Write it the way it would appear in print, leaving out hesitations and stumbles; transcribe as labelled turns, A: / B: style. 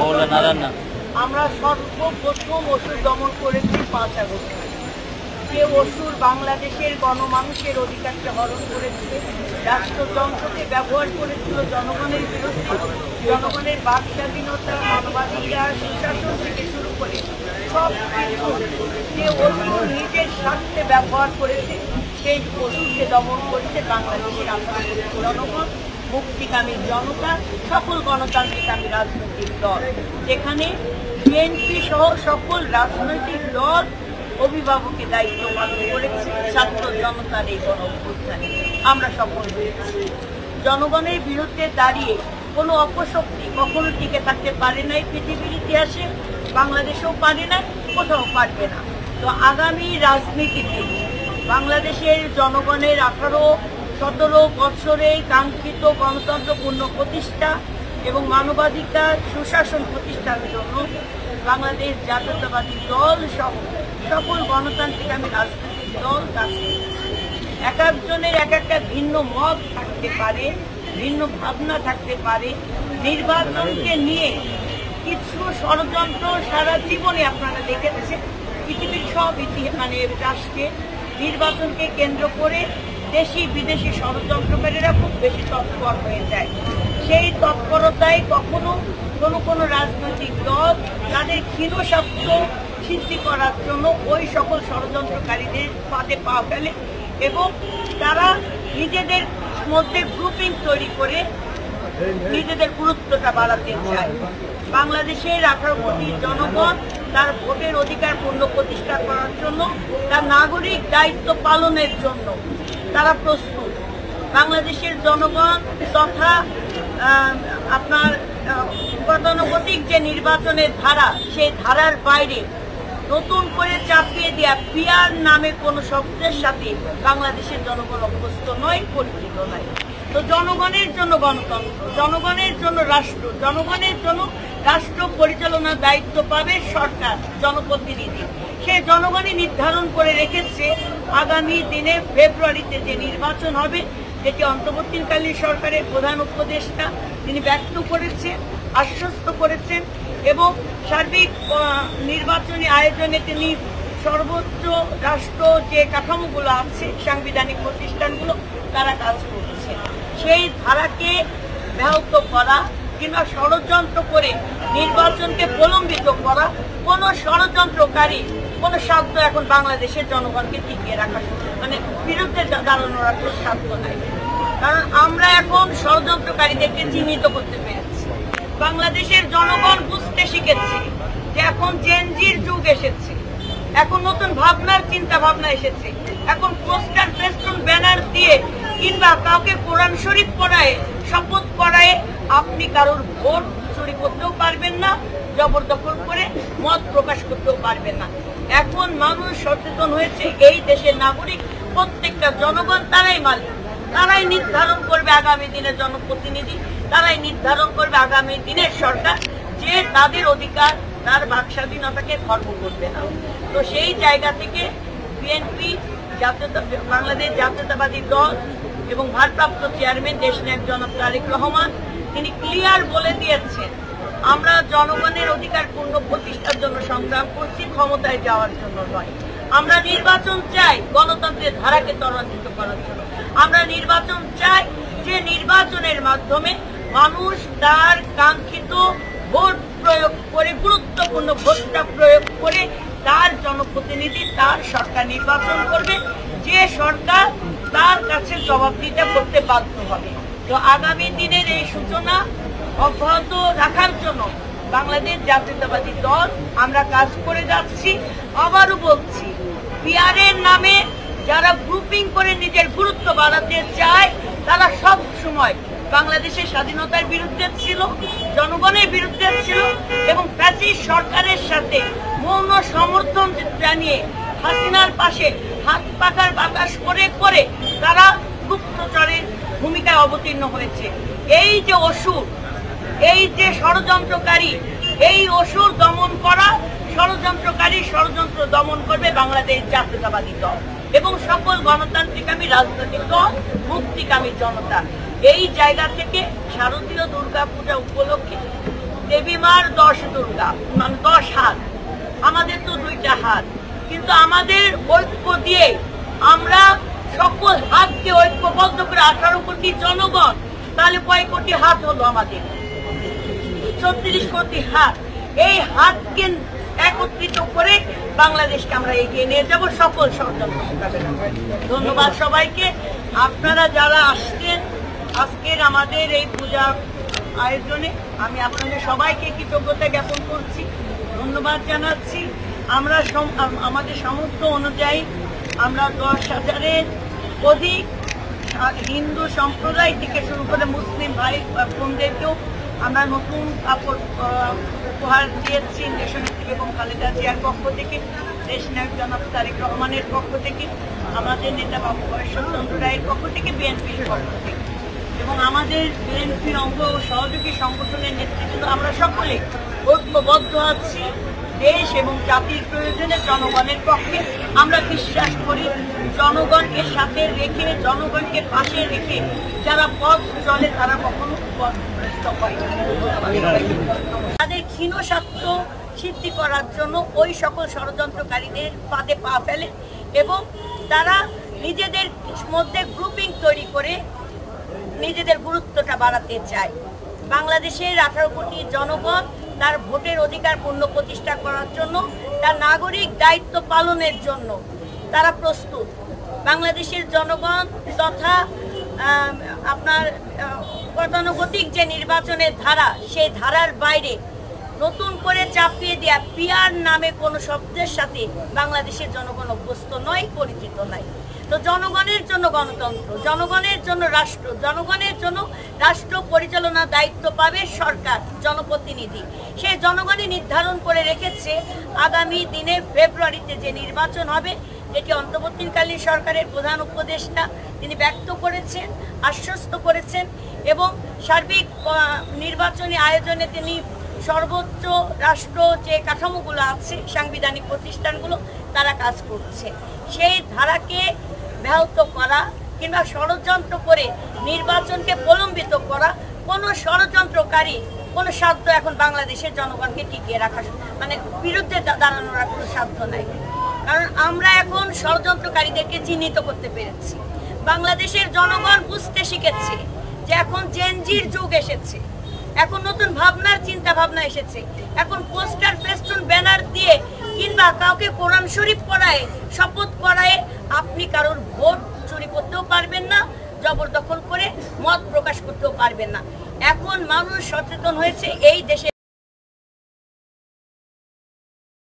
A: বললেন না।
B: আমরা সর্বপ্রথম অসুর দমন করেছি 5 আগস্ট। যে অসুর বাংলাদেশের গণমানুষের অধিকারকে হরণ করেছে, রাষ্ট্রযন্ত্রকে ব্যবহার করেছিল জনগণের বিরুদ্ধে, জনগণের বাক স্বাধীনতা, মানবাধিকার, সুশাসন থেকে শুরু করে সব কিছু যে অসুর নিজের স্বার্থে ব্যবহার করেছে, সেই অসুরকে দমন করেছে বাংলাদেশের জনগণ, মুক্তিকামী জনতা, সকল গণতান্ত্রিকামী রাজনৈতিক দল। যেখানে বিএনপি সহ সকল রাজনৈতিক দল অভিভাবকের দায়িত্ব পালন করেছে ছাত্র জনতার এই গণ-অভ্যুত্থানে। আমরা সফল হয়েছি। জনগণের বিরুদ্ধে দাঁড়িয়ে কোনো অপশক্তি কখনো টিকে থাকতে পারে নাই পৃথিবীর ইতিহাসে, বাংলাদেশেও পারে না, কোথাও পারবে না। তো আগামী রাজনীতিতে বাংলাদেশের জনগণের 18-17 বছরে কাঙ্ক্ষিত গণতন্ত্র পূর্ণ প্রতিষ্ঠা এবং মানবাধিকার সুশাসন প্রতিষ্ঠার জন্য বাংলাদেশ জাতীয়তাবাদী দল সহ সকল গণতান্ত্রিকামী রাজনৈতিক দল কাজ করছে। এক একজনের এক একটা ভিন্ন মত থাকতে পারে, ভিন্ন ভাবনা থাকতে পারে। নির্বাচনকে নিয়ে কিছু ষড়যন্ত্র সারা জীবনে আপনারা দেখেছেন। পৃথিবীর সব রাষ্ট্রে নির্বাচনকে কেন্দ্র করে দেশি বিদেশি ষড়যন্ত্রকারীরা খুব বেশি তৎপর হয়ে যায়। সেই তৎপরতায় কখনো কোনো রাজনৈতিক দল তাদের ক্ষীণ স্বার্থ সিদ্ধি করার জন্য ওই সকল ষড়যন্ত্রকারীদের ফাঁদে পা ফেলে এবং তারা নিজেদের মধ্যে গ্রুপিং তৈরি করে নিজেদের গুরুত্বটা বাড়াতে চায়। বাংলাদেশের 18 কোটি জনগণ তার ভোটের অধিকার পূর্ণ প্রতিষ্ঠা করার জন্য, তার নাগরিক দায়িত্ব পালনের জন্য তারা প্রস্তুত। বাংলাদেশের জনগণ তথা আপনার গতানুগতিক যে নির্বাচনের ধারা, সেই ধারার বাইরে নতুন করে চাপিয়ে দেওয়া পিয়ার নামে কোনো শব্দের সাথে বাংলাদেশের জনগণ অভ্যস্ত নয়, পরিচিত নয়। তো জনগণের জন্য গণতন্ত্র, জনগণের জন্য রাষ্ট্র, জনগণের জন্য রাষ্ট্র পরিচালনার দায়িত্ব পাবে সরকার, জনপ্রতিনিধি। সে জনগণই নির্ধারণ করে রেখেছে আগামী দিনে ফেব্রুয়ারিতে যে নির্বাচন হবে, যেটি অন্তর্বর্তীকালীন সরকারের প্রধান উপদেষ্টা তিনি ব্যক্ত করেছেন, আশ্বস্ত করেছেন এবং সার্বিক নির্বাচনী আয়োজনে তিনি সর্বোচ্চ রাষ্ট্র যে কাঠামোগুলো আছে, সাংবিধানিক প্রতিষ্ঠানগুলো, তারা কাজ করছে। সেই ধারাকে ব্যাহত করা কিংবা ষড়যন্ত্র করে নির্বাচনকে প্রলম্বিত করা কোনো ষড়যন্ত্রকারী কোনো সাধ্য এখন বাংলাদেশের জনগণকে টিকিয়ে রাখার বিরুদ্ধে দাঁড়ানোর একটা সাধ্য নাই। কারণ আমরা এখন ষড়যন্ত্রকারীদেরকে চিহ্নিত করতে পেরেছি। বাংলাদেশের জনগণ বুঝতে শিখেছে যে এখন জেনজির যুগ এসেছে, এখন নতুন ভাবনার চিন্তা ভাবনা এসেছে। এখন পোস্টার, ফেস্টুন, ব্যানার দিয়ে কিংবা কাউকে কোরআন শরীফ পড়ায়, শপথ করায় আপনি কারোর ভোট চুরি করতেও পারবেন না, জবরদখল করে মত প্রকাশ করতেও পারবেন না। এখন মানুষ সচেতন হয়েছে, এই দেশের নাগরিক প্রত্যেকটা জনগণ তারাই মালিক, তারাই নির্ধারণ করবে আগামী দিনের জনপ্রতিনিধি, তারাই নির্ধারণ করবে আগামী দিনের সরকার, যে তাদের অধিকার, তার বাক স্বাধীনতাকে খর্ব করবে না। তো সেই জায়গা থেকে বিএনপি, বাংলাদেশ জাতীয়তাবাদী দল এবং ভারপ্রাপ্ত চেয়ারম্যান দেশনায়ক জনাব তারেক রহমান তিনি ক্লিয়ার বলে দিয়েছেন, আমরা জনগণের অধিকার পূর্ণ প্রতিষ্ঠার জন্য সংগ্রাম করছি, ক্ষমতায় যাওয়ার জন্য নয়। আমরা নির্বাচন চাই গণতন্ত্রের ধারাকে ত্বরান্বিত করার জন্য। আমরা নির্বাচন চাই যে নির্বাচনের মাধ্যমে মানুষ তার কাঙ্ক্ষিত ভোট প্রয়োগ করে, গুরুত্বপূর্ণ ভোটটা প্রয়োগ করে তার জনপ্রতিনিধি, তার সরকার নির্বাচন করবে, যে সরকার তার কাছে জবাবদিহিতা করতে বাধ্য হবে। তো আগামী দিনের এই সূচনা অব্যাহত রাখার জন্য বাংলাদেশ জাতীয়তাবাদী দল আমরা কাজ করে যাচ্ছি। আবারও বলছি, পিয়ারের নামে যারা গ্রুপিং করে নিজের গুরুত্ব বাড়াতে চায়, তারা সব সময় বাংলাদেশের স্বাধীনতার বিরুদ্ধে ছিল, জনগণের বিরুদ্ধে ছিল এবং ফ্যাসিস্ট সরকারের সাথে মৌন সমর্থন জানিয়ে হাসিনার পাশে হাত পাখার বাতাস করে করে তারা গুপ্তচরের ভূমিকায় অবতীর্ণ হয়েছে। এই যে অসুর, এই যে ষড়যন্ত্রকারী, এই অসুর দমন করা, ষড়যন্ত্রকারী ষড়যন্ত্র দমন করবে বাংলাদেশ জাতীয়তাবাদী দল এবং সকল গণতান্ত্রিকামী রাজনৈতিক দল, মুক্তিকামী জনতা। এই জায়গা থেকে শারদীয় দুর্গাপূজা উপলক্ষে দেবী মার 10 দুর্গা, মানে 10 হাত, আমাদের তো 2টা হাত, কিন্তু আমাদের ঐক্য দিয়ে আমরা সকল হাতকে ঐক্যবদ্ধ করে 18 কোটি জনগণ, তাহলে কয় কোটি হাত হলো আমাদের? 34 কোটি হাত। এই হাতকে একত্রিত করে বাংলাদেশকে আমরা এগিয়ে নিয়ে যাব সকল ষড়যন্ত্র মোকাবেলা করে। ধন্যবাদ সবাইকে। আপনারা যারা আসছেন আজকের আমাদের এই পূজা আয়োজনে, আমি আপনাদের সবাইকে কৃতজ্ঞতা জ্ঞাপন করছি, ধন্যবাদ জানাচ্ছি। আমরা আমাদের সামর্থ্য অনুযায়ী আমরা 10,000-এর অধিক হিন্দু সম্প্রদায় থেকে শুরু করে মুসলিম ভাই বোনদেরকেও আমরা নতুন কাপড় উপহার দিয়েছি দেশনেত্রী বেগম খালেদা জিয়ার পক্ষ থেকে, দেশনায়ক জনাব তারেক রহমানের পক্ষ থেকে, আমাদের নেতা বাবু ঈশ্বরচন্দ্র রায়ের পক্ষ থেকে, বিএনপির পক্ষ থেকে, এবং আমাদের বিএনপির অঙ্গ ও সহযোগী সংগঠনের নেতৃত্ব আমরা সকলে ঐক্যবদ্ধ আছি। দেশ এবং জাতির প্রয়োজনে জনগণের পক্ষে আমরা বিশ্বাস করি। জনগণকে সাথে রেখে, জনগণকে পাশে রেখে যারা পথ চলে তারা কখনো পথভ্রষ্ট হয় না। তাদের ক্ষীণ স্বার্থ সিদ্ধি করার জন্য ওই সকল ষড়যন্ত্রকারীদের ফাঁদে পা ফেলে এবং তারা নিজেদের মধ্যে গ্রুপিং তৈরি করে নিজেদের গুরুত্বটা বাড়াতে চায়। বাংলাদেশের 18 কোটি জনগণ তার ভোটের অধিকার পূর্ণ প্রতিষ্ঠা করার জন্য, তার নাগরিক দায়িত্ব পালনের জন্য তারা প্রস্তুত। বাংলাদেশের জনগণ তথা আপনার গতানুগতিক যে নির্বাচনের ধারা, সেই ধারার বাইরে নতুন করে চাপিয়ে দেওয়া পিয়ার নামে কোনো শব্দের সাথে বাংলাদেশের জনগণ অভ্যস্ত নয়, পরিচিত নয়। তো জনগণের জন্য গণতন্ত্র, জনগণের জন্য রাষ্ট্র, জনগণের জন্য রাষ্ট্র পরিচালনার দায়িত্ব পাবে সরকার, জনপ্রতিনিধি। সেই জনগণই নির্ধারণ করে রেখেছে আগামী দিনে ফেব্রুয়ারিতে যে নির্বাচন হবে, যেটি অন্তর্বর্তীকালীন সরকারের প্রধান উপদেষ্টা তিনি ব্যক্ত করেছেন, আশ্বস্ত করেছেন, এবং সার্বিক নির্বাচনী আয়োজনে তিনি সর্বোচ্চ রাষ্ট্র যে কাঠামোগুলো আছে, সাংবিধানিক প্রতিষ্ঠানগুলো, তারা কাজ করছে। সেই ধারাকে ব্যাহত করা কিংবা ষড়যন্ত্র করে নির্বাচনকে প্রলম্বিত করা কোনো ষড়যন্ত্রকারী কোনো সাধ্য এখন বাংলাদেশের জনগণকে টিকিয়ে রাখা, মানে বিরুদ্ধে দাঁড়ানোর কোনো সাধ্য নাই। কারণ আমরা এখন ষড়যন্ত্রকারীদেরকে চিহ্নিত করতে পেরেছি। বাংলাদেশের জনগণ বুঝতে শিখেছে যে এখন জেনজির যুগ এসেছে, এখন নতুন ভাবনার চিন্তা ভাবনা এসেছে। এখন পোস্টার, ফেস্টুন, ব্যানার দিয়ে কিংবা কাউকে কোরআন শরীফ পড়ায়, শপথ করায় আপনি কারোর ভোট চুরি করতেও পারবেন না, জবরদখল করে মত প্রকাশ করতেও পারবেন না। এখন মানুষ সচেতন হয়েছে এই দেশে